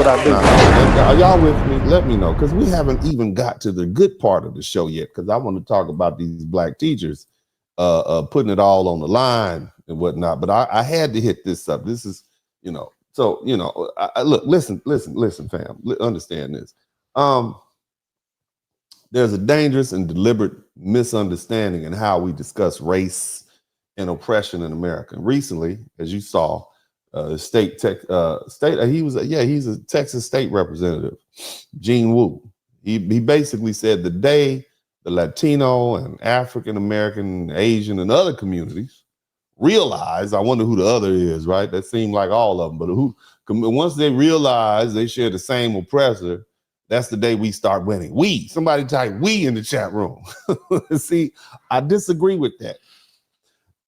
what I do. Now, are y'all with me? Let me know, because we haven't even got to the good part of the show yet, because I want to talk about these black teachers putting it all on the line and whatnot. But I had to hit this up. This is, so, look, listen, fam, understand this. There's a dangerous and deliberate misunderstanding in how we discuss race and oppression in America. And recently, as you saw, he's a Texas state representative, Gene Wu. He basically said the day the Latino and African American, Asian, and other communities realize, I wonder who the other is, right? That seemed like all of them, but once they realize they share the same oppressor, that's the day we start winning. Somebody type we in the chat room. See, I disagree with that.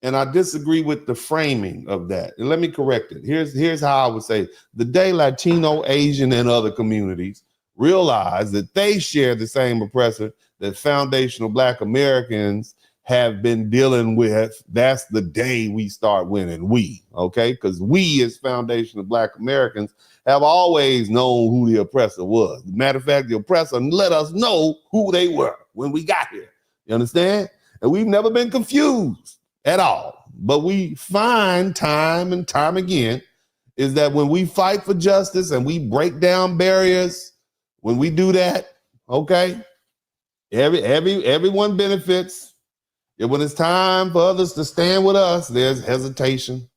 And I disagree with the framing of that. And let me correct it. Here's how I would say: the day Latino, Asian, and other communities realize that they share the same oppressor that foundational Black Americans have been dealing with, that's the day we start winning. Okay? Because we, as foundational Black Americans, have always known who the oppressor was. Matter of fact, the oppressor let us know who they were when we got here. You understand? And we've never been confused at all. But we find time and time again is that when we fight for justice and we break down barriers, when we do that, okay, everyone benefits. And when it's time for others to stand with us, there's hesitation,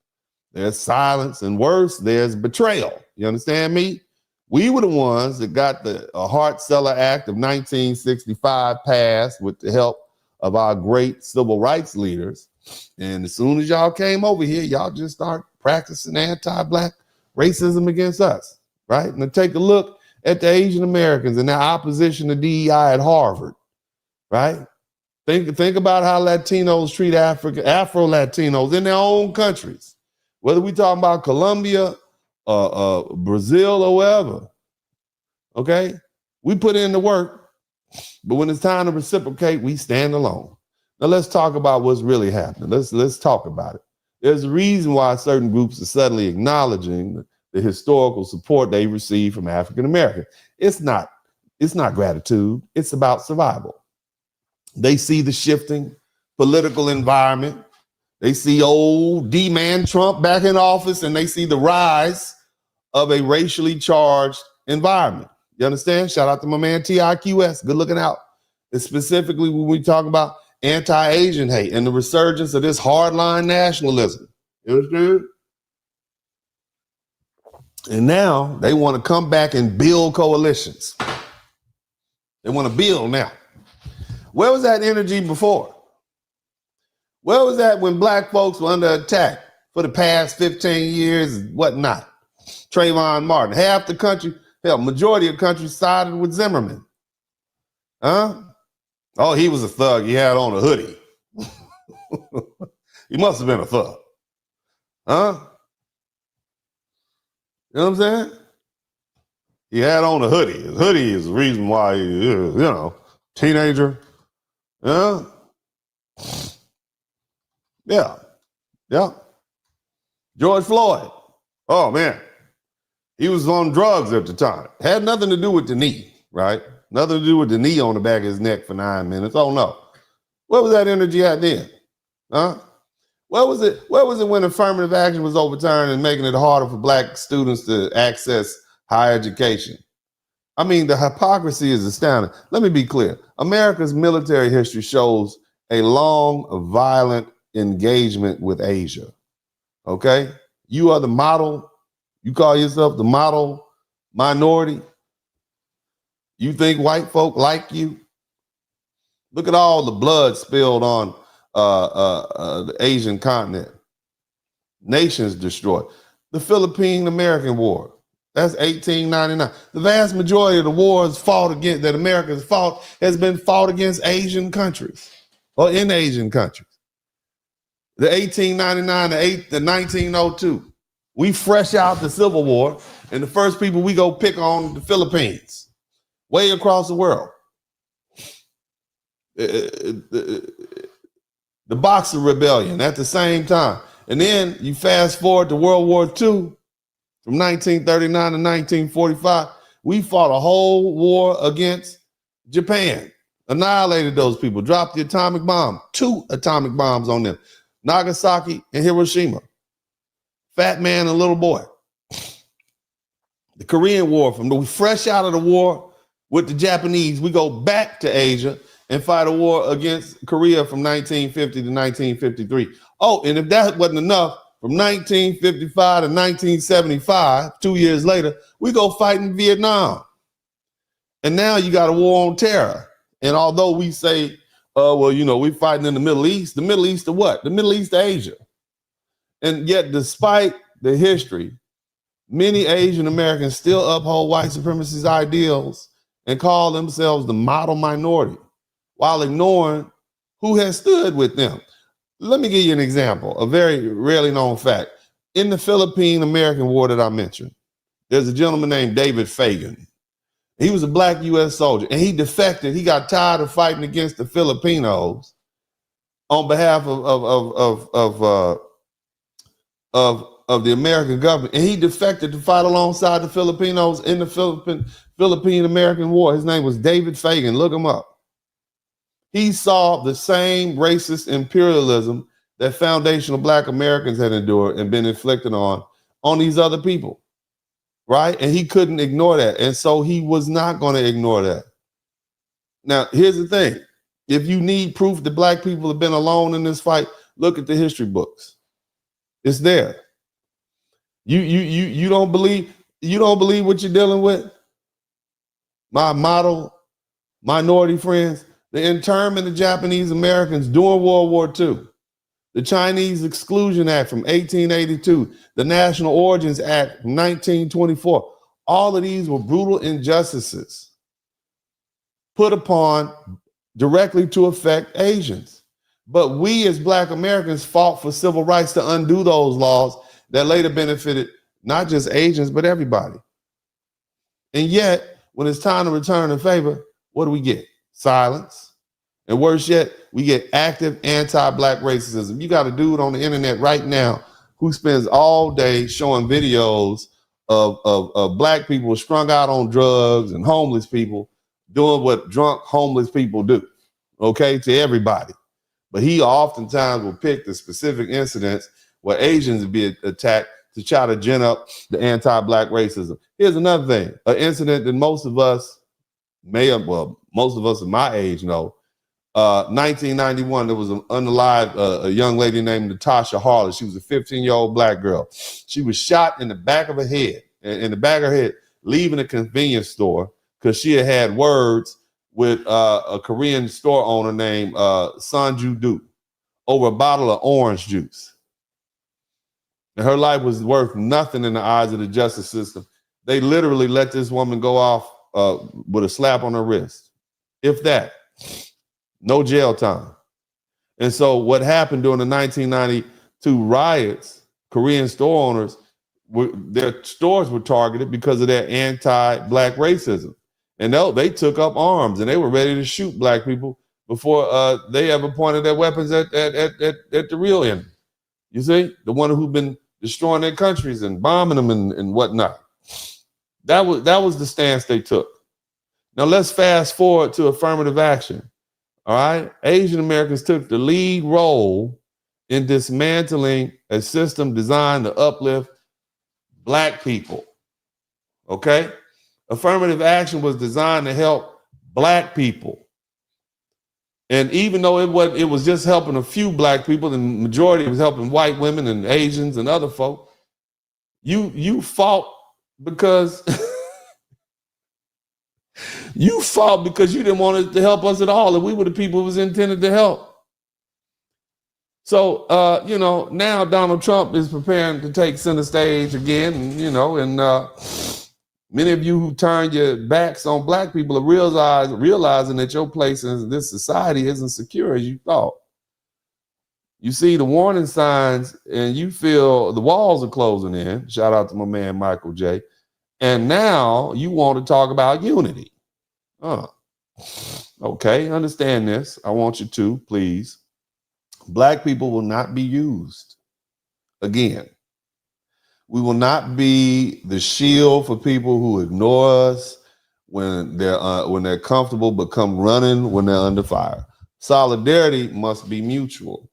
there's silence, and worse, there's betrayal. You understand me? We were the ones that got the Hart-Celler Act of 1965 passed with the help of our great civil rights leaders. And as soon as y'all came over here, y'all just start practicing anti-Black racism against us, right? And to take a look at the Asian Americans and their opposition to DEI at Harvard, right? Think about how Latinos treat Afro-Latinos in their own countries, whether we talking about Colombia, Brazil, or wherever, okay? We put in the work, but when it's time to reciprocate, we stand alone. Now let's talk about what's really happening. Let's talk about it. There's a reason why certain groups are suddenly acknowledging the historical support they receive from African Americans. It's not gratitude. It's about survival. They see the shifting political environment. They see old D-man Trump back in office, and they see the rise of a racially charged environment. You understand? Shout out to my man TIQS. Good looking out. And specifically when we talk about anti-Asian hate and the resurgence of this hardline nationalism. You understand? And now they want to come back and build coalitions. They want to build now. Where was that energy before? Where was that when Black folks were under attack for the past 15 years and whatnot? Trayvon Martin, half the country, hell, majority of the country sided with Zimmerman. Huh? Oh, he was a thug. He had on a hoodie. He must have been a thug. Huh? You know what I'm saying? He had on a hoodie. His hoodie is the reason why, teenager. Yeah. Yeah. George Floyd. Oh, man. He was on drugs at the time. Had nothing to do with the knee, right? Nothing to do with the knee on the back of his neck for 9 minutes. Oh, no. Where was that energy at then? Huh? Where was it when affirmative action was overturned and making it harder for Black students to access higher education? I mean, the hypocrisy is astounding. Let me be clear. America's military history shows a long, violent engagement with Asia. Okay? You are the model. You call yourself the model minority. You think white folk like you? Look at all the blood spilled on the Asian continent. Nations destroyed. The Philippine American War. That's 1899. The vast majority of the wars that America has fought has been fought against Asian countries or in Asian countries. The 1899 the 1902. We fresh out the Civil War, and the first people we go pick on the Philippines, way across the world. The Boxer Rebellion at the same time. And then you fast forward to World War II, From 1939 to 1945, we fought a whole war against Japan, annihilated those people, dropped the atomic bomb, 2 atomic bombs on them, Nagasaki and Hiroshima. Fat man and little boy. The Korean War, we fresh out of the war with the Japanese, we go back to Asia and fight a war against Korea from 1950 to 1953. Oh, and if that wasn't enough, from 1955 to 1975, 2 years later, we go fight in Vietnam. And now you got a war on terror. And although we say, we're fighting in the Middle East to what? The Middle East to Asia. And yet, despite the history, many Asian Americans still uphold white supremacist ideals and call themselves the model minority while ignoring who has stood with them. Let me give you an example, a very rarely known fact. In the Philippine American War that I mentioned, there's a gentleman named David Fagan. He was a black U.S. soldier, and he defected. He got tired of fighting against the Filipinos on behalf of the American government, and he defected to fight alongside the Filipinos in the Philippine American War. His name was David Fagan. Look him up. He saw the same racist imperialism that foundational black Americans had endured and been inflicted on these other people, right? And he couldn't ignore that. And so he was not going to ignore that. Now, here's the thing. If you need proof that black people have been alone in this fight, look at the history books. It's there. You don't believe what you're dealing with? My model minority friends, the internment of Japanese Americans during World War II, the Chinese Exclusion Act from 1882, the National Origins Act from 1924, all of these were brutal injustices put upon directly to affect Asians. But we as black Americans fought for civil rights to undo those laws that later benefited not just Asians, but everybody. And yet, when it's time to return the favor, what do we get? Silence. And worse yet, we get active anti-black racism. You got a dude on the internet right now who spends all day showing videos of black people strung out on drugs and homeless people doing what drunk homeless people do, okay, to everybody. But he oftentimes will pick the specific incidents where Asians would be attacked to try to gin up the anti-black racism. Here's another thing, an incident that most of us in my age know. 1991, there was a young lady named Latasha Harlins. She was a 15-year-old black girl. She was shot in the back of her head, leaving a convenience store because she had words with a Korean store owner named Sanju Do over a bottle of orange juice. And her life was worth nothing in the eyes of the justice system. They literally let this woman go off with a slap on her wrist. If that, no jail time. And so what happened during the 1992 riots, Korean store owners, their stores were targeted because of their anti-black racism. And they took up arms and they were ready to shoot black people before they ever pointed their weapons at the real enemy. You see, the one who've been destroying their countries and bombing them and whatnot. That was the stance they took. Now let's fast forward to affirmative action. All right. Asian Americans took the lead role in dismantling a system designed to uplift black people. Okay. Affirmative action was designed to help black people. And even though it was just helping a few black people, the majority was helping white women and Asians and other folk, you fought because you fought because you didn't want it to help us at all, and we were the people who was intended to help. So now Donald Trump is preparing to take center stage again, and many of you who turned your backs on black people are realizing that your place in this society isn't secure as you thought. You see the warning signs and you feel the walls are closing in. Shout out to my man, Michael J. And now you want to talk about unity. Okay, understand this. I want you to, please. Black people will not be used again. We will not be the shield for people who ignore us when they're comfortable, but come running when they're under fire. Solidarity must be mutual.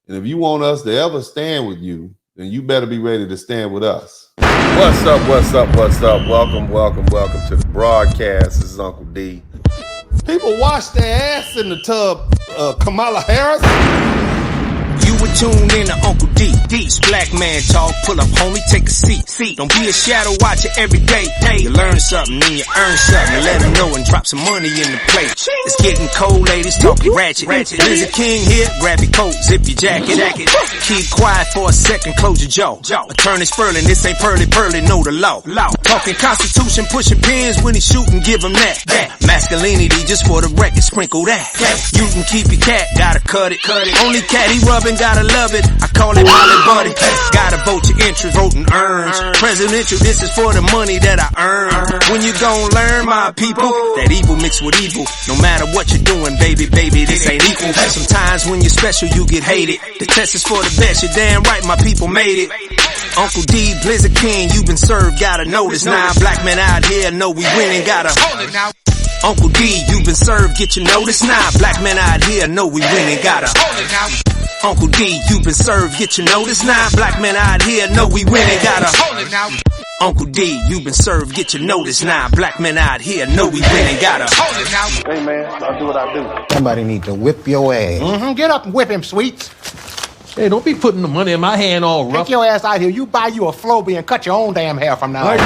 And if you want us to ever stand with you, then you better be ready to stand with us. What's up, what's up, what's up? Welcome to the broadcast. This is Uncle D. People wash their ass in the tub, Kamala Harris. You were tuned in to Uncle D. D's black man talk. Pull up, homie, take a seat. Don't be a shadow watcher every day. You learn something, then you earn something. Let them know and drop some money in the plate. It's getting cold, ladies, talking ratchet. There's a king here, grab your coat, zip your jacket. Keep quiet for a second, close your jaw. Attorney Spurling, this ain't pearly, know the law. Talking Constitution, pushing pins when he shooting, give him that. Masculinity, just for the record, sprinkle that. You can keep your cat, gotta cut it. Only cat he rubbing, gotta love it. I call it Molly Buddy. Gotta vote your interest, voting earns. Presidential, this is for the money that I earn. When you gon' learn, my people, that evil mixed with evil. No matter what you're doing, baby, this ain't equal. Sometimes when you're special, you get hated. The test is for the best, you're damn right, my people made it. Uncle D, Blizzard King, you've been served, gotta know this now. Black men out here know we winning, gotta hold it now. Uncle D, you've been served, get your notice now. Black men out here know we winning, gotta hold it now. Uncle D, you've been served, get your notice now. Black men out here know we winning, gotta hold it now. Uncle D, you've been served, get your notice now. Black men out here know we winning, gotta hold it now. Hey man, I'll do what I do. Somebody need to whip your ass. Get up and whip him, Sweets. Hey, don't be putting the money in my hand all rough. Take your ass out here. You buy you a Flowbee and cut your own damn hair from now on.